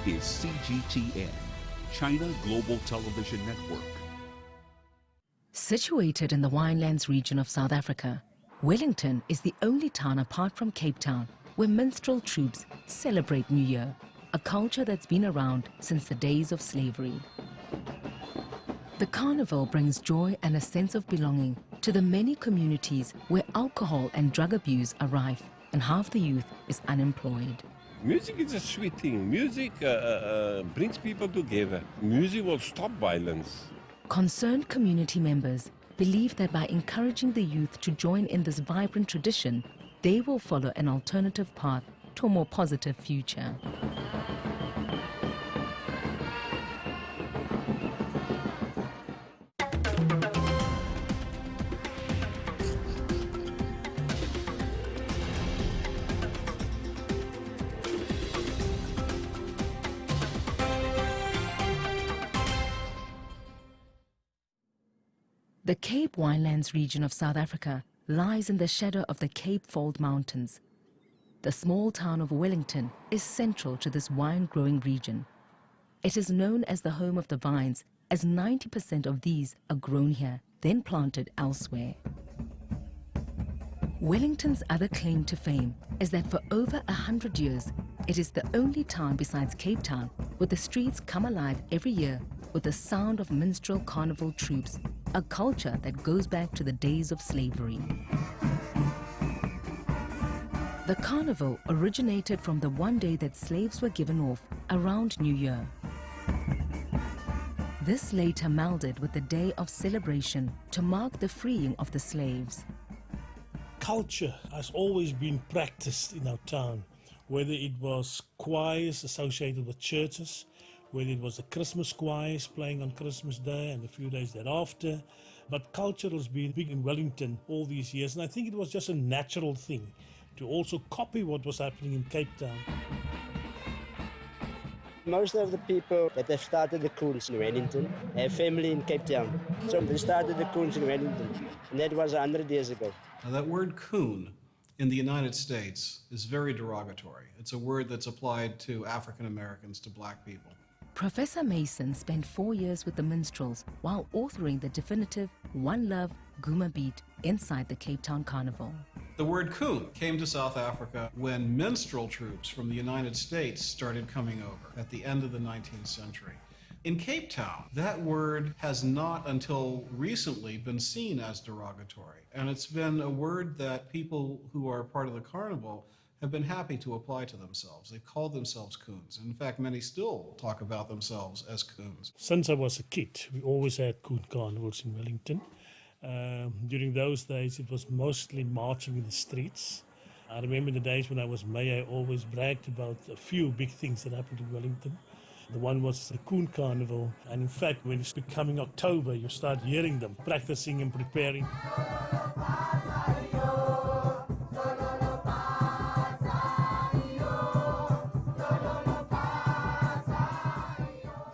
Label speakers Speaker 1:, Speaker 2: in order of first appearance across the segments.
Speaker 1: is CGTN, China Global Television Network.
Speaker 2: Situated in the Winelands region of South Africa, Wellington is the only town apart from Cape Town where minstrel troops celebrate New Year, a culture that's been around since the days of slavery. The carnival brings joy and a sense of belonging to the many communities where alcohol and drug abuse are rife and half the youth is unemployed.
Speaker 3: Music is a sweet thing. Music brings people together. Music will stop violence.
Speaker 2: Concerned community members believe that by encouraging the youth to join in this vibrant tradition, they will follow an alternative path to a more positive future. The Cape Winelands region of South Africa lies in the shadow of the Cape Fold Mountains. The small town of Wellington is central to this wine-growing region. It is known as the home of the vines, as 90% of these are grown here, then planted elsewhere. Wellington's other claim to fame is that for over 100 years, it is the only town besides Cape Town where the streets come alive every year with the sound of Minstrel Carnival troops, a culture that goes back to the days of slavery. The carnival originated from the one day that slaves were given off around New Year. This later melded with the day of celebration to mark the freeing of the slaves.
Speaker 4: Culture has always been practiced in our town, whether it was choirs associated with churches, whether it was the Christmas choirs playing on Christmas Day and a few days thereafter. But culture has been big in Wellington all these years, and I think it was just a natural thing to also copy what was happening in Cape Town.
Speaker 5: Most of the people that have started the Koons in Wellington have family in Cape Town. So they started the Koons in Wellington, and that was 100 years ago.
Speaker 6: Now that word coon in the United States is very derogatory. It's a word that's applied to African Americans, to black people.
Speaker 2: Professor Mason spent 4 years with the Minstrels while authoring the definitive One Love Guma beat inside the Cape Town Carnival.
Speaker 6: The word coon came to South Africa when minstrel troops from the United States started coming over at the end of the 19th century. In Cape Town, that word has not until recently been seen as derogatory, and it's been a word that people who are part of the carnival have been happy to apply to themselves. They've called themselves coons. In fact, many still talk about themselves as coons.
Speaker 4: Since I was a kid, we always had coon carnivals in Wellington. During those days, it was mostly marching in the streets. I remember the days when I was mayor, I always bragged about a few big things that happened in Wellington. The one was the Coon Carnival, and in fact, when it's becoming October, you start hearing them practicing and preparing.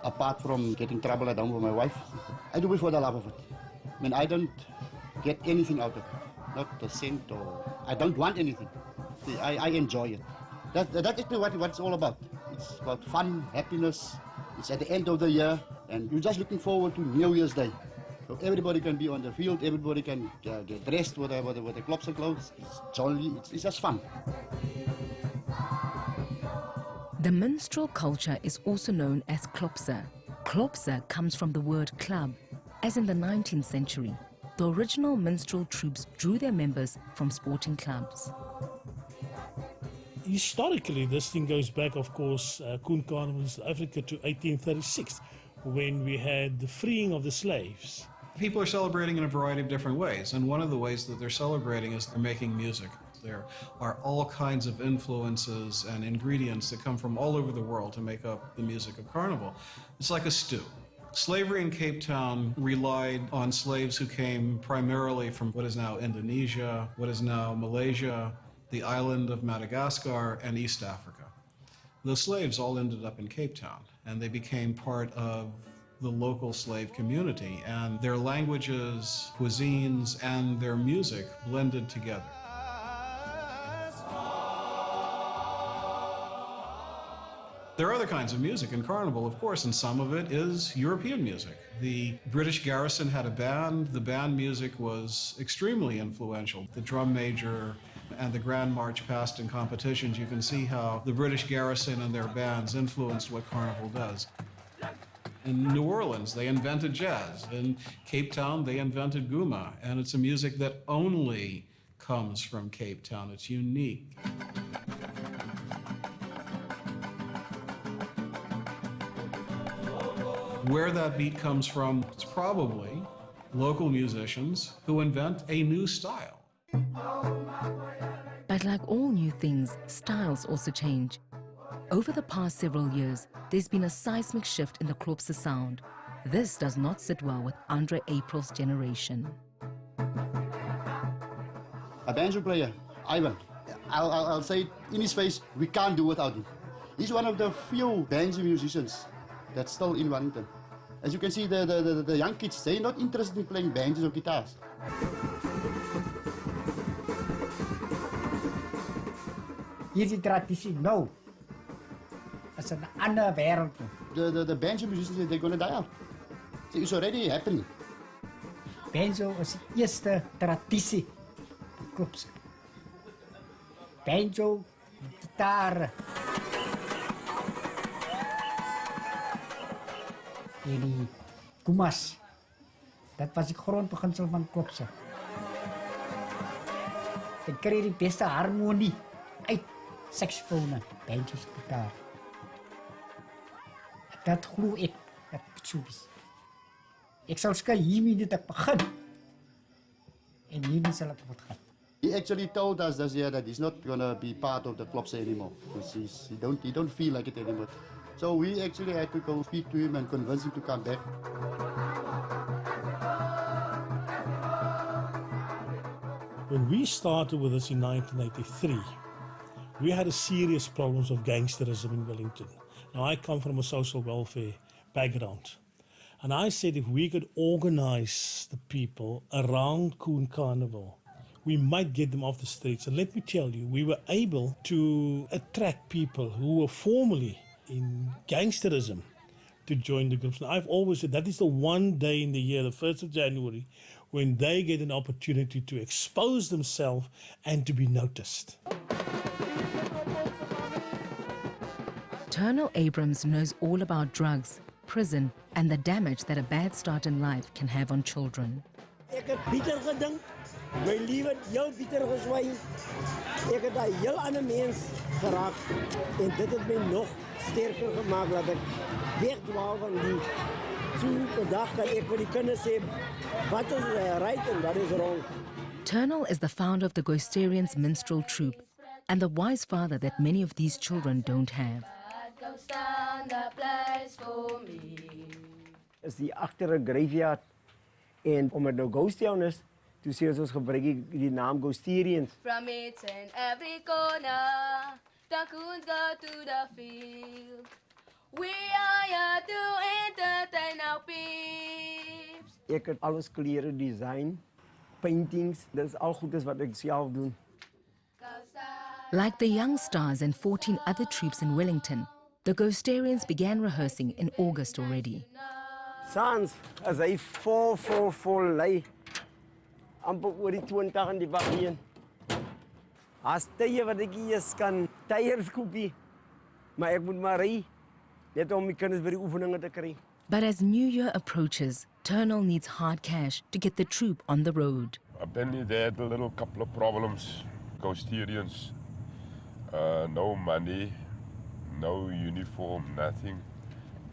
Speaker 7: Apart from getting trouble at home with my wife, I do it for the love of it. I mean, I don't get anything out of it, not a cent, or I don't want anything. I enjoy it. That is what it's all about. It's about fun, happiness. It's at the end of the year, and you're just looking forward to New Year's Day. So everybody can be on the field, everybody can get dressed with the clops and clothes. It's jolly, it's just fun.
Speaker 2: The minstrel culture is also known as klopse. Klopse comes from the word club, as in the 19th century. The original minstrel troops drew their members from sporting clubs.
Speaker 4: Historically, this thing goes back, of course, Coon Carnival in South Africa to 1836, when we had the freeing of the slaves.
Speaker 6: People are celebrating in a variety of different ways, and one of the ways that they're celebrating is they're making music. There are all kinds of influences and ingredients that come from all over the world to make up the music of Carnival. It's like a stew. Slavery in Cape Town relied on slaves who came primarily from what is now Indonesia, what is now Malaysia, the island of Madagascar, and East Africa. Those slaves all ended up in Cape Town, and they became part of the local slave community, and their languages, cuisines, and their music blended together. There are other kinds of music in Carnival, of course, and some of it is European music. The British Garrison had a band. The band music was extremely influential. The drum major and the Grand March past in competitions, you can see how the British Garrison and their bands influenced what Carnival does. In New Orleans, they invented jazz. In Cape Town, they invented guma, and it's a music that only comes from Cape Town. It's unique. Where that beat comes from, it's probably local musicians who invent a new style.
Speaker 2: But like all new things, styles also change. Over the past several years, there's been a seismic shift in the Klopse sound. This does not sit well with Andre April's generation.
Speaker 7: A banjo player, Ivan. I'll say it in his face, we can't do without him. He's one of the few banjo musicians that's still in Wellington. As you can see, the young kids, they're not interested in playing banjos or guitars.
Speaker 8: Hierdie tradisie nou is 'n ander wêreld.
Speaker 7: The banjo musicians, they're gonna die out. It's already happening.
Speaker 8: Banjo is die eerste tradisie van Klopse. Banjo, gitaar. En die kumas. Dat was die grondbeginsel van Klopse. Dan kry jy die beste harmonie uit saxofone, banjos, gitaar. Dat glo ek, dat moet so wees. Ek sal skry hiermee dit ek begin. En hiermee sal ek gaan.
Speaker 7: He actually told us that, that he's not gonna be part of the Klopse anymore. Because he don't feel like it anymore. So we actually had to go speak to him and convince him to come back.
Speaker 4: When we started with this in 1983, we had a serious problems of gangsterism in Wellington. Now, I come from a social welfare background. And I said if we could organize the people around Coon Carnival, we might get them off the streets. And let me tell you, we were able to attract people who were formerly in gangsterism to join the groups. And I've always said that is the one day in the year, the 1st of January, when they get an opportunity to expose themselves and to be noticed.
Speaker 2: Turnell Abrams knows all about drugs, prison, and the damage that a bad start in life can have on children.
Speaker 5: Ek het bitter gedink, my lewe heel bitter geswaai. Ek het 'n heel ander mens geraak en dit het my nog sterker gemaak dat ek wegdwaal van die so dag dat ek vir die kinders sê wat is right and what is wrong.
Speaker 2: Turnell is the founder of the Ghosterians Minstrel Troupe and the wise father that many of these children don't have.
Speaker 5: Is die agter 'n graveyard en omdat dit nou ghost town is, toe sê ons gebruik die naam Ghosterians.
Speaker 9: From each and every corner, the coons go to the field. We are here to entertain our peeps.
Speaker 5: Ek het alles klere design, paintings, dis al goedes wat ek self doen.
Speaker 2: Like the Young Stars and 14 other troops in Wellington, the Ghosterians began rehearsing in August already.
Speaker 5: Sans, as hy vol lei, amper oor die 20 in die bak heen. As tye wat ek eers kan tyres koopie, maar ek moet maar ry, net om my kinders by die oefeninge te kry.
Speaker 2: But as New Year approaches, Turnell needs hard cash to get the troupe on the road.
Speaker 3: Apparently they had a little couple of problems. Ghosterians, no money, no uniform, nothing.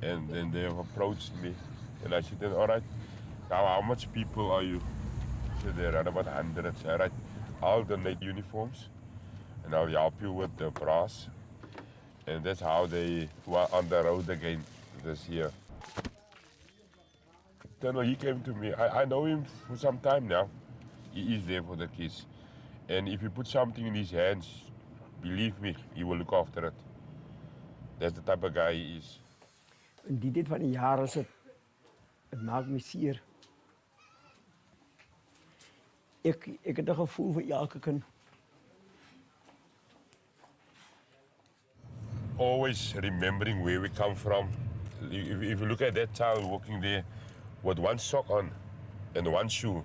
Speaker 3: And then they have approached me. And I said, all right, now how much people are you? He said, there are about 100. All right, I'll donate uniforms and I'll help you with the brass. And that's how they were on the road again this year. Then he came to me. I know him for some time now. He is there for the kids. And if you put something in his hands, believe me, he will look after it. That's the type of guy he is.
Speaker 5: In die tyd van die jaar is het maak my seer. Ek het 'n gevoel vir elke kind.
Speaker 3: always remembering where we come from. If you look at that child walking there with one sock on and one shoe,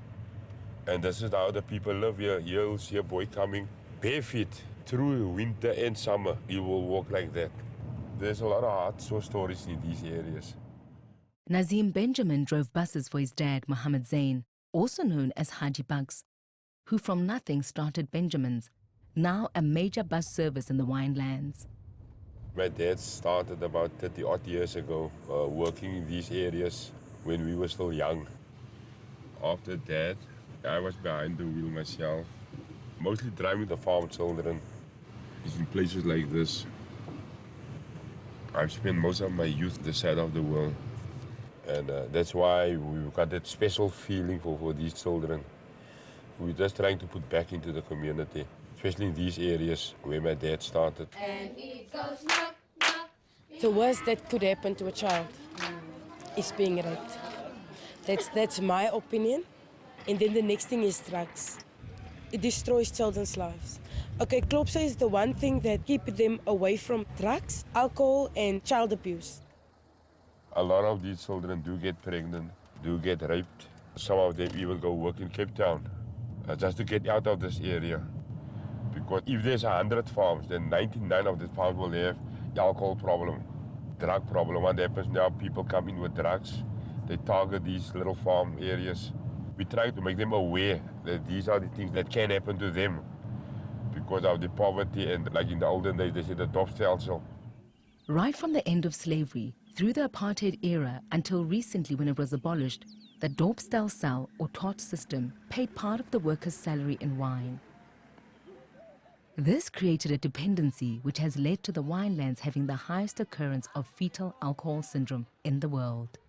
Speaker 3: and this is how the people live here. You'll see a boy coming barefoot through winter and summer. He will walk like that. There's a lot of heart sore stories in these areas.
Speaker 2: Nazim Benjamin drove buses for his dad, Mohammed Zain, also known as Haji Bugs, who from nothing started Benjamin's, now a major bus service in the winelands.
Speaker 3: My dad started about 30-odd years ago, working in these areas when we were still young. After that, I was behind the wheel myself, mostly driving the farm children. It's in places like this. I've spent most of my youth this side of the world. And that's why we've got that special feeling for these children. We're just trying to put back into the community, especially in these areas where my dad started.
Speaker 9: And it goes knock, knock.
Speaker 10: The worst that could happen to a child is being raped. That's my opinion. And then the next thing is drugs. It destroys children's lives. Okay, Klopse is the one thing that keeps them away from drugs, alcohol, and child abuse.
Speaker 3: A lot of these children do get pregnant, do get raped. Some of them even go work in Cape Town just to get out of this area. Because if there's 100 farms, then 99 of the farms will have alcohol problem, drug problem. What happens now, people come in with drugs. They target these little farm areas. We try to make them aware that these are the things that can happen to them because of the poverty, and like in the olden days, they said the dorpstelsel.
Speaker 2: Right from the end of slavery, through the apartheid era until recently when it was abolished, the dorpstelsel or tot system paid part of the worker's salary in wine. This created a dependency which has led to the winelands having the highest occurrence of fetal alcohol syndrome in the world.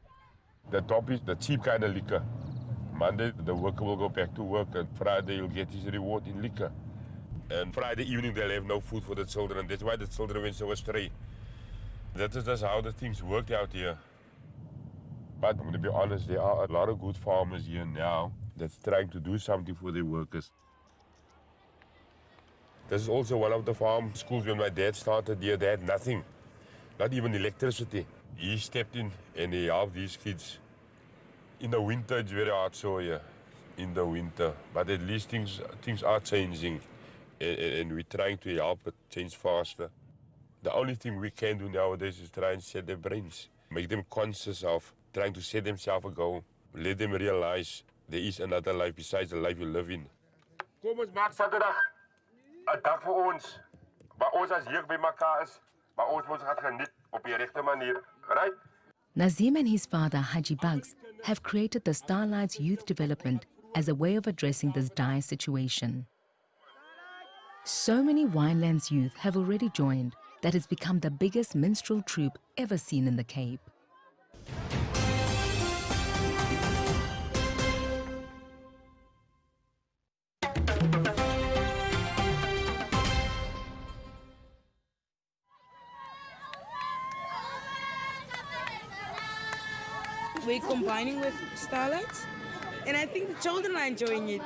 Speaker 3: The top is the cheap kind of liquor. Monday, the worker will go back to work, and Friday, he'll get his reward in liquor. And Friday evening, they'll have no food for the children. That's why the children went so astray. That is just how the things worked out here. But I'm going to be honest, there are a lot of good farmers here now that's trying to do something for their workers. This is also one of the farm schools when my dad started here. They had nothing, not even electricity. He stepped in and he helped these kids. In the winter, it's very hard so here, in the winter. But at least things are changing, and we're trying to help it change faster. The only thing we can do nowadays is try and set their brains, make them conscious of trying to set themselves a goal, let them realize there is another life besides the life you live in. Kom ons maak Saterdag 'n dag vir ons, waar ons as jeug by mekaar is, waar ons moet gaan geniet op die regte manier, right?
Speaker 2: Nazim and his father, Haji Bugs, have created the Starlights Youth Development as a way of addressing this dire situation. So many Winelands youth have already joined that it's become the biggest minstrel troupe ever seen in the Cape.
Speaker 10: We're combining with Starlights, and I think the children are enjoying it.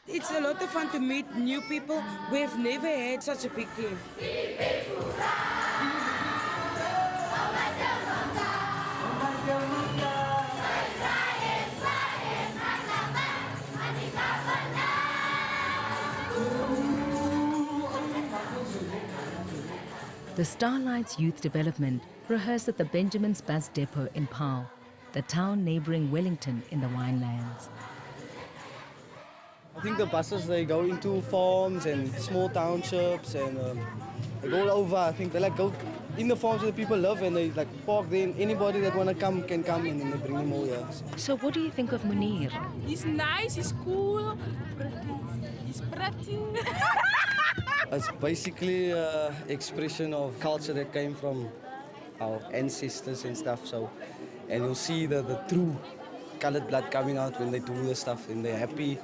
Speaker 10: It's a lot of fun to meet new people. We've never had such a big team.
Speaker 2: The Starlights Youth Development rehearsed at the Benjamin's Bus Depot in Paarl, the town neighbouring Wellington in the Winelands.
Speaker 11: I think the buses, they go into farms and small townships, and they go all over. I think they like go in the farms where the people live, and they like park there, and anybody that want to come can come, and then they bring them all here.
Speaker 2: So what do you think of Munir?
Speaker 12: He's nice, he's cool, he's pretty.
Speaker 11: It's basically an expression of culture that came from our ancestors and stuff. So, and you'll see the true colored blood coming out when they do this stuff, and they're happy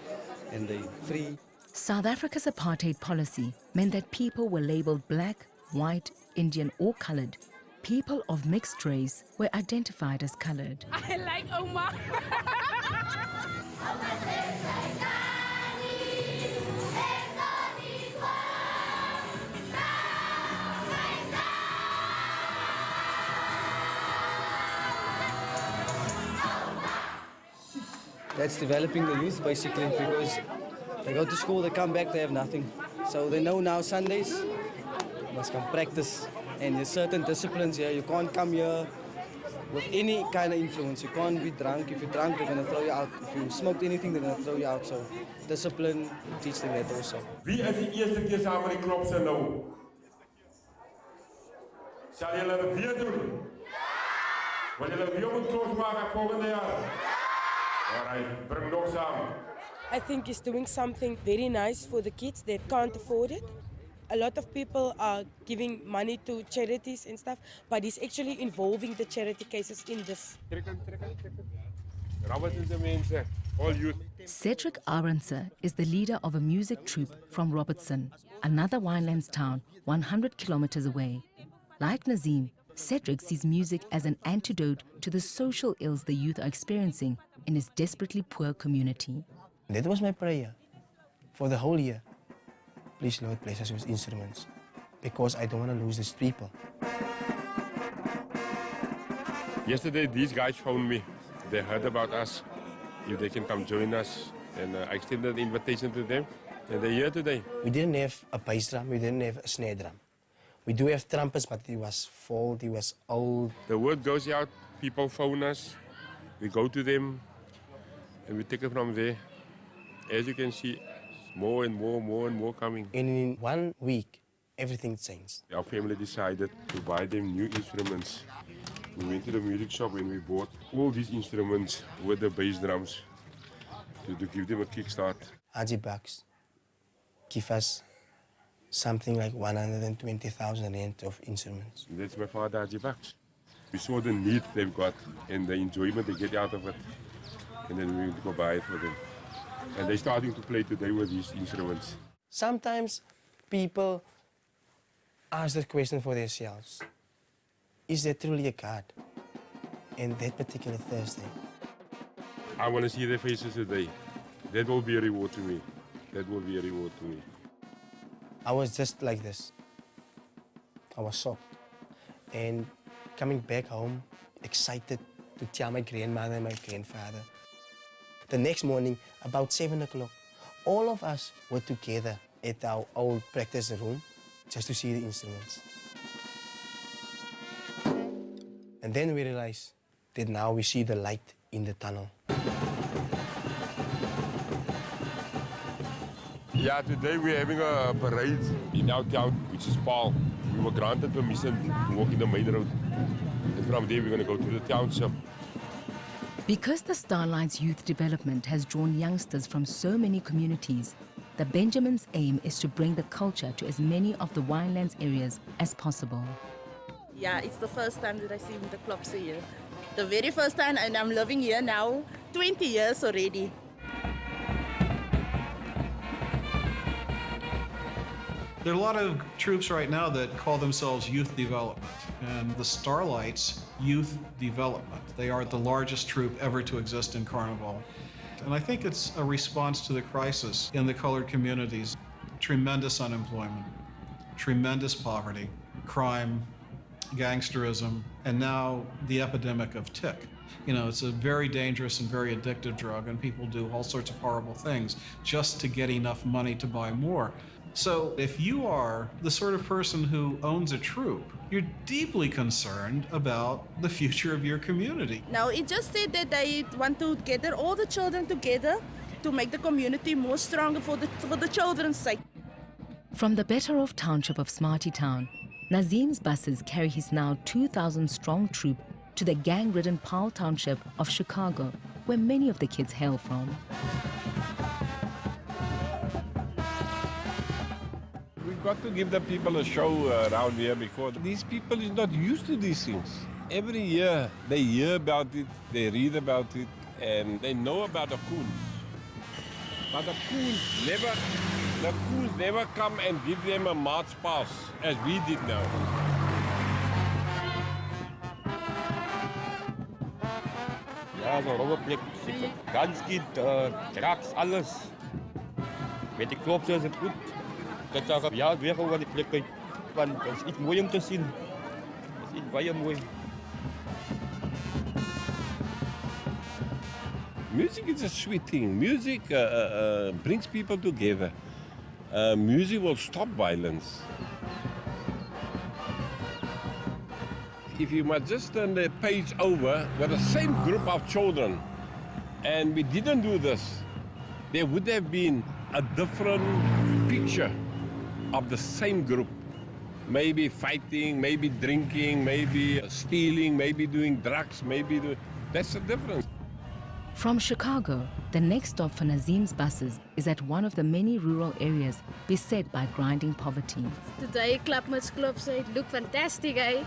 Speaker 11: and they're free.
Speaker 2: South Africa's apartheid policy meant that people were labelled black, white, Indian or coloured. People of mixed race were identified as coloured.
Speaker 12: I like Oma.
Speaker 11: that's developing the youth basically, because they go to school, they come back, they have nothing. So they know now Sundays, you must come practice. And there's certain disciplines here, you can't come here with any kind of influence. You can't be drunk. If you're drunk, they're going to throw you out. If you smoked anything, they're going to throw you out. So discipline, you teach them that also.
Speaker 3: Wie is die eerste keer saam met die klopse nou? Sal julle dit weer doen? Wil julle weer moet klops maak volgende jaar? Alright, bring nog saam.
Speaker 10: I think it's doing something very nice for the kids that can't afford it. A lot of people are giving money to charities and stuff, but it's actually involving the charity cases in this.
Speaker 2: Cedric Arendse is the leader of a music troupe from Robertson, another Winelands town 100 kilometers away. Like Nazim, Cedric sees music as an antidote to the social ills the youth are experiencing in his desperately poor community.
Speaker 13: That was my prayer for the whole year. Please, Lord, bless us with instruments, because I don't want to lose these people.
Speaker 3: Yesterday, these guys phoned me. They heard about us, if they can come join us. And I extended the invitation to them, and they're here today.
Speaker 13: We didn't have a bass drum, we didn't have a snare drum. We do have trumpets, but it was fault, it was old.
Speaker 3: The word goes out, people phone us, we go to them, and we take it from there. As you can see, more and more coming.
Speaker 13: And in 1 week, everything changed.
Speaker 3: Our family decided to buy them new instruments. We went to the music shop and we bought all these instruments with the bass drums to give them a kickstart.
Speaker 13: Haji Bucks give us something like 120,000 rand of instruments.
Speaker 3: That's my father, Haji Bucks. We saw the need they've got and the enjoyment they get out of it. And then we went to go buy it for them. And they're starting to play today with these instruments.
Speaker 13: Sometimes people ask that question for themselves. Is there truly a God? And that particular Thursday,
Speaker 3: I want to see their faces today. That will be a reward to me. That will be a reward to me.
Speaker 13: I was just like this. I was shocked. And coming back home, excited to tell my grandmother and my grandfather. The next morning, about 7 o'clock, all of us were together at our old practice room just to see the instruments. And then we realized that now we see the light in the tunnel.
Speaker 3: Yeah, today we're having a parade in our town, which is Paul. We were granted permission to walk in the main road. And from there, we're going to go to the township.
Speaker 2: Because the Starlight's youth development has drawn youngsters from so many communities, the Benjamin's aim is to bring the culture to as many of the Winelands areas as possible.
Speaker 12: Yeah, it's the first time that I see the clubs here. The very first time, and I'm living here now 20 years already.
Speaker 6: There are a lot of troops right now that call themselves youth development, and the Starlights Youth Development. They are the largest troop ever to exist in Carnival. And I think it's a response to the crisis in the colored communities. Tremendous unemployment, tremendous poverty, crime, gangsterism, and now the epidemic of tick. You know, it's a very dangerous and very addictive drug, and people do all sorts of horrible things just to get enough money to buy more. So if you are the sort of person who owns a troop, you're deeply concerned about the future of your community.
Speaker 12: Now, it just said that they want to gather all the children together to make the community more stronger for the children's sake.
Speaker 2: From the better off township of Smarty Town, Nazim's buses carry his now 2,000-strong troop to the gang-ridden Paarl Township of Chicago, where many of the kids hail from.
Speaker 14: We've got to give the people a show around here because these people is not used to these things. Every year they hear about it, they read about it, and they know about the coons. But the coons never come and give them a march pass as we did now.
Speaker 15: Ja, so robberplek, ganskind, drugs, alles. Met die klopse is het goed. Dat zou ja, weer over die plek uit. Want het is iets mooi om te zien. Het is iets baie mooi.
Speaker 14: Music is a sweet thing. Music brings people together. Music will stop violence. If you must just turn the page over with the same group of children, and we didn't do this, there would have been a different picture of the same group. Maybe fighting, maybe drinking, maybe stealing, maybe doing drugs, that's the difference.
Speaker 2: From Chicago, the next stop for Nazim's buses is at one of the many rural areas beset by grinding poverty.
Speaker 9: Today, Klapmuts Klopse, look fantastic, eh?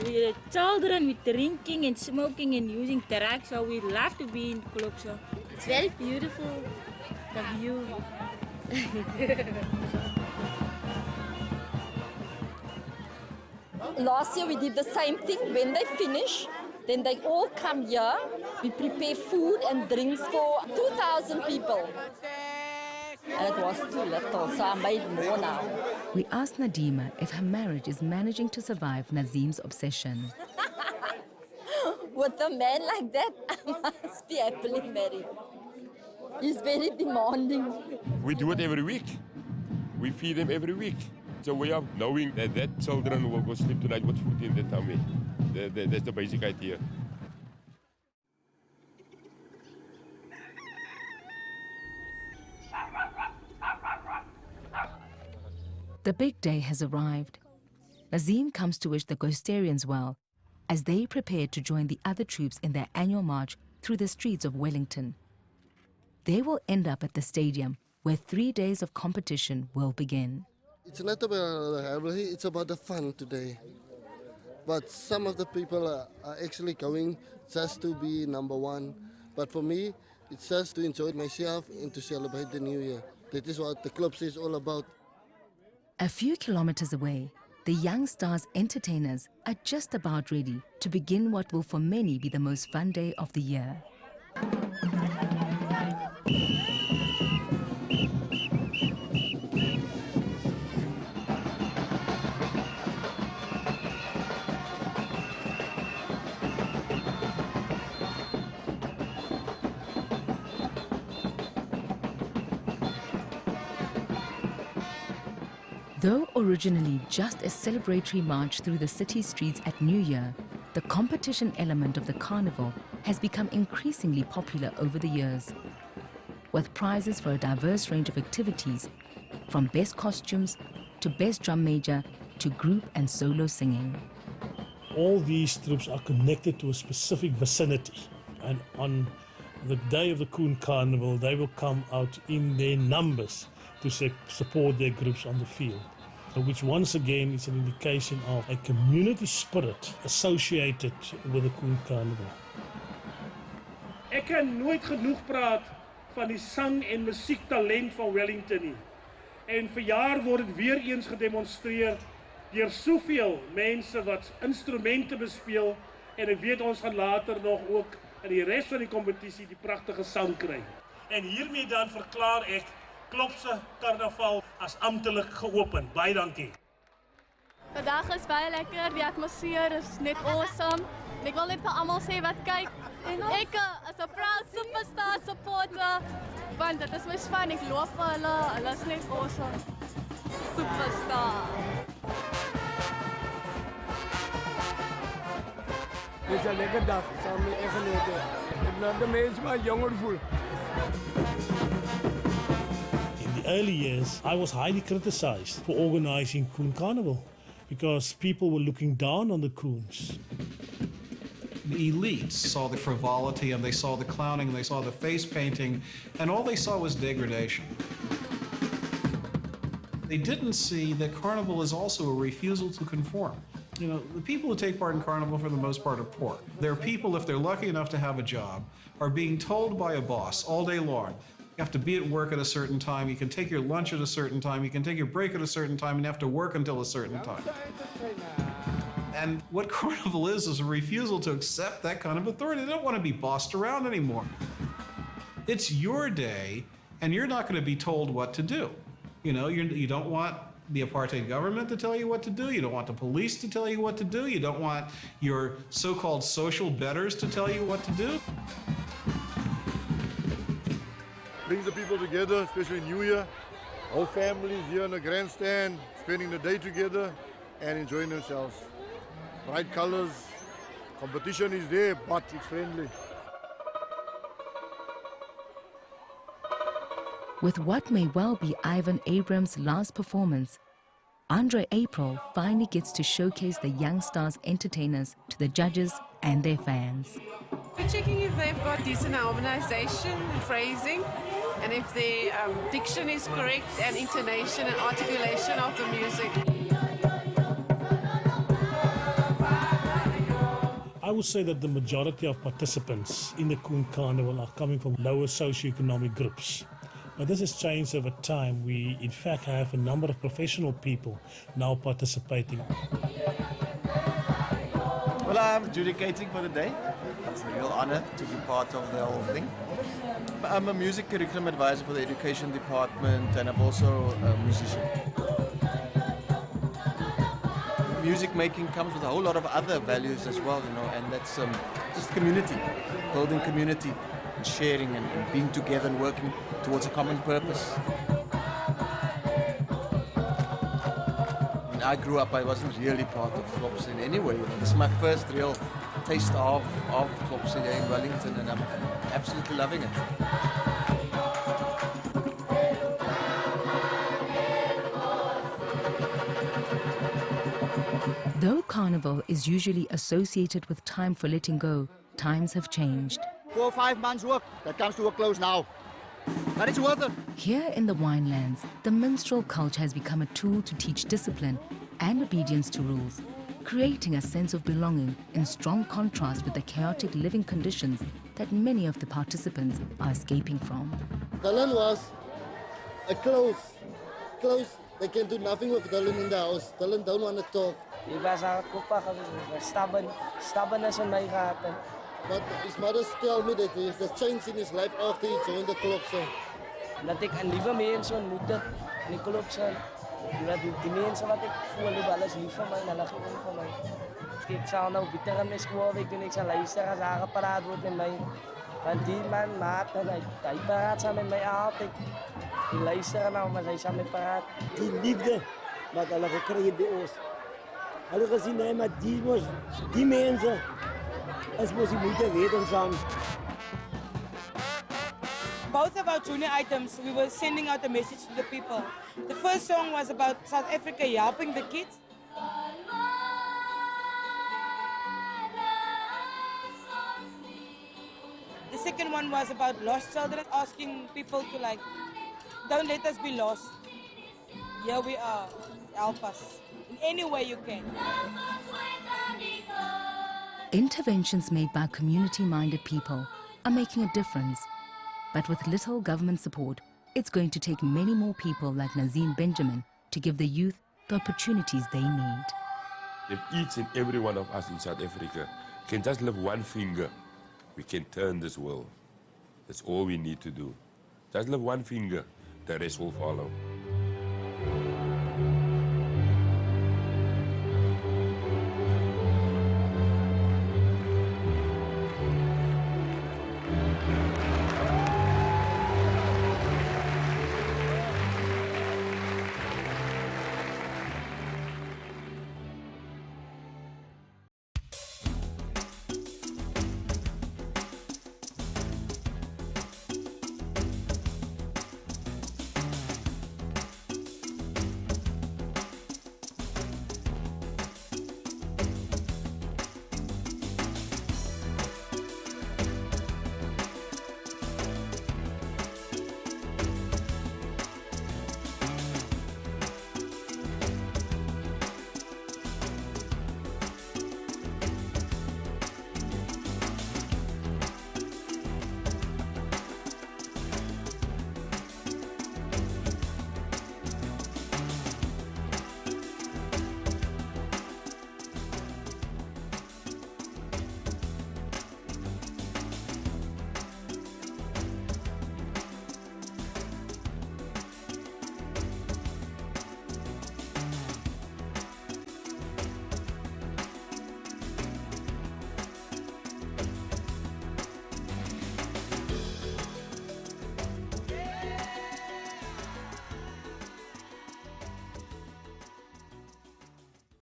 Speaker 16: We children with drinking and smoking and using drugs, so we love to be in Klopse.
Speaker 9: It's very beautiful, the view.
Speaker 17: Last year we did the same thing. When they finish, then they all come here. We prepare food and drinks for 2,000 people. And it was too little, so I made more now.
Speaker 2: We asked Nadima if her marriage is managing to survive Nazim's obsession.
Speaker 17: With a man like that, I must be happily married. He's very demanding.
Speaker 3: We do it every week. We feed them every week. It's a way of knowing that children will go sleep tonight with food in their tummy. That's the basic idea.
Speaker 2: The big day has arrived. Nazim comes to wish the Ghostarians well as they prepare to join the other troops in their annual march through the streets of Wellington. They will end up at the stadium where 3 days of competition will begin.
Speaker 18: It's not about the rivalry, it's about the fun today. But some of the people are actually going just to be number one. But for me, it's just to enjoy myself and to celebrate the new year. That is what the club is all about.
Speaker 2: A few kilometers away, the Young Stars entertainers are just about ready to begin what will for many be the most fun day of the year. Though originally just a celebratory march through the city streets at New Year, the competition element of the carnival has become increasingly popular over the years, with prizes for a diverse range of activities, from best costumes to best drum major to group and solo singing.
Speaker 4: All these troops are connected to a specific vicinity, and on the day of the Coon Carnival, they will come out in their numbers to support their groups on the field, which once again is an indication of a community spirit associated with the Coon Carnival.
Speaker 19: Ek kan nooit genoeg praat van die sang- en musiektalent van Wellington nie. En verjaar word dit weer eens gedemonstreer deur soveel mense wat instrumente bespeel, en ek weet ons gaan later nog ook in die res van die kompetisie die pragtige sang kry. En hiermee dan verklaar ek Klopse Carnaval as amptelik geopen. Baie dankie.
Speaker 9: Vandag is baie lekker, die atmosfeer is net awesome. En ek wil net vir almal sê wat kyk. Ek is 'n proud superstar supporter, want dit is my span, ek loof vir hulle is net awesome. Superstar.
Speaker 20: Dit is 'n lekker dag, saam met eggenote. Ek laat die mense maar jonger voel.
Speaker 4: In the early years, I was highly criticized for organizing Coon Carnival because people were looking down on the Coons.
Speaker 6: The elites saw the frivolity and they saw the clowning and they saw the face painting, and all they saw was degradation. They didn't see that Carnival is also a refusal to conform. You know, the people who take part in Carnival for the most part are poor. They're people, if they're lucky enough to have a job, are being told by a boss all day long, you have to be at work at a certain time, you can take your lunch at a certain time, you can take your break at a certain time, and you have to work until a certain time. And what Carnival is a refusal to accept that kind of authority. They don't want to be bossed around anymore. It's your day, and you're not going to be told what to do. You know, you don't want the apartheid government to tell you what to do. You don't want the police to tell you what to do. You don't want your so-called social betters to tell you what to do.
Speaker 21: Brings the people together, especially New Year. Whole families here in the grandstand, spending the day together and enjoying themselves. Bright colors, competition is there, but it's friendly.
Speaker 2: With what may well be Ivan Abrams' last performance, Andre April finally gets to showcase the young stars' entertainers to the judges and their fans.
Speaker 22: We're checking if they've got decent harmonization, phrasing, and if their diction is correct, and intonation and articulation of the music.
Speaker 4: I would say that the majority of participants in the Coon Carnival are coming from lower socioeconomic groups. But this has changed over time. We, in fact, have a number of professional people now participating.
Speaker 23: Well, I'm adjudicating for the day. It's a real honor to be part of the whole thing. I'm a music curriculum advisor for the education department, and I'm also a musician. Music making comes with a whole lot of other values as well, you know, and that's just community, building community, and sharing and being together and working towards a common purpose. When I grew up, I wasn't really part of Klopse in any way. This is my first real taste of Klopse here in Wellington, and I'm absolutely loving it.
Speaker 2: Though Carnival is usually associated with time for letting go, times have changed.
Speaker 7: 4 or 5 months' work, that comes to a close now. But it's worth it.
Speaker 2: Here in the winelands, the minstrel culture has become a tool to teach discipline and obedience to rules, creating a sense of belonging in strong contrast with the chaotic living conditions that many of the participants are escaping from.
Speaker 18: Dylan was a close. They can do nothing with Dylan in the house. Dylan don't want to talk.
Speaker 10: He was stubbornness on my heart.
Speaker 18: But his mother tell me that there's a change in his life after he joined the club.
Speaker 10: Dat ik een lieve mens ontmoet heb in die club. Die mensen wat ik voel, die alles lief van mij en hulle gewoon van mij. Ik zal nou bitter in mijn schoolweek doen, ik zal luisteren als hij gepraat wordt met mij. Want die man maat, hij praat samen met mij altijd. Die luisteren nou, maar hij samen met praat.
Speaker 5: Die liefde wat hulle gekry het by ons. Hulle gesien hy maar die mense is mos die moeite werd om saam.
Speaker 24: Both of our junior items, we were sending out a message to the people. The first song was about South Africa helping the kids. The second one was about lost children, asking people to don't let us be lost. Here we are, help us in any way you can.
Speaker 2: Interventions made by community-minded people are making a difference. But with little government support, it's going to take many more people like Nazim Benjamin to give the youth the opportunities they need.
Speaker 3: If each and every one of us in South Africa can just lift one finger, we can turn this world. That's all we need to do. Just lift one finger, the rest will follow.